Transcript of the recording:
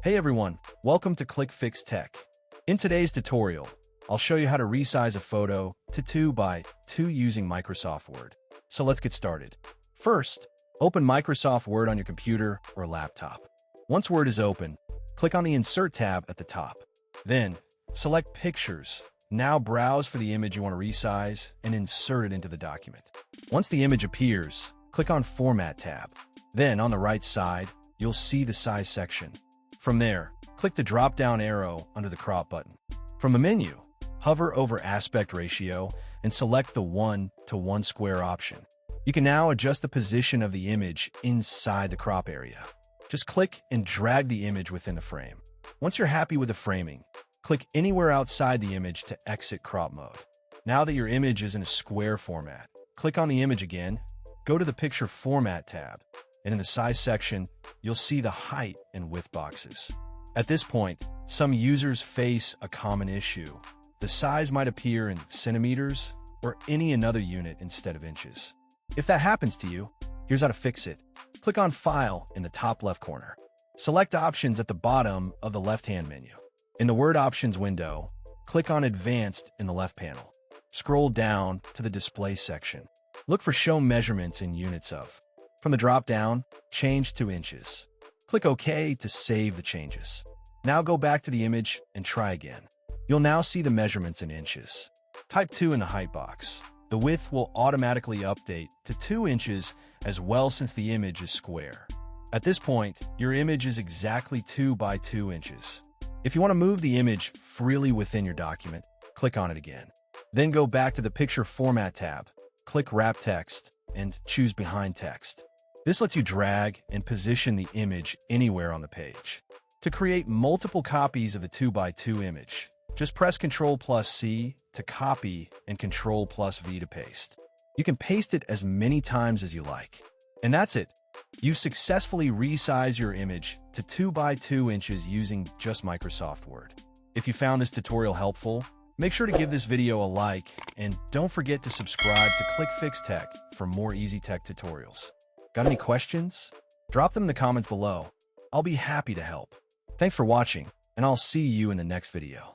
Hey everyone, welcome to ClickFix Tech. In today's tutorial, I'll show you how to resize a photo to 2 by 2 using Microsoft Word. So let's get started. First, open Microsoft Word on your computer or laptop. Once Word is open, click on the Insert tab at the top. Then, select Pictures. Now browse for the image you want to resize and insert it into the document. Once the image appears, click on Format tab. Then, on the right side, you'll see the Size section. From there, click the drop-down arrow under the Crop button. From the menu, hover over Aspect Ratio and select the 1:1 square option. You can now adjust the position of the image inside the crop area. Just click and drag the image within the frame. Once you're happy with the framing, click anywhere outside the image to exit crop mode. Now that your image is in a square format, click on the image again, go to the Picture Format tab, and in the Size section, you'll see the height and width boxes. At this point, some users face a common issue. The size might appear in centimeters or any another unit instead of inches. If that happens to you, here's how to fix it. Click on File in the top left corner. Select Options at the bottom of the left-hand menu. In the Word Options window, click on Advanced in the left panel. Scroll down to the Display section. Look for Show Measurements in Units of. From the drop-down, change to inches. Click OK to save the changes. Now go back to the image and try again. You'll now see the measurements in inches. Type 2 in the height box. The width will automatically update to 2 inches as well since the image is square. At this point, your image is exactly 2 by 2 inches. If you want to move the image freely within your document, click on it again. Then go back to the Picture Format tab, click Wrap Text, and choose Behind Text. This lets you drag and position the image anywhere on the page. To create multiple copies of the 2 by 2 image, just press Ctrl+C to copy and Ctrl+V to paste. You can paste it as many times as you like. And that's it. You've successfully resized your image to 2 by 2 inches using just Microsoft Word. If you found this tutorial helpful, make sure to give this video a like and don't forget to subscribe to ClickFix Tech for more easy tech tutorials. Got any questions? Drop them in the comments below. I'll be happy to help. Thanks for watching, and I'll see you in the next video.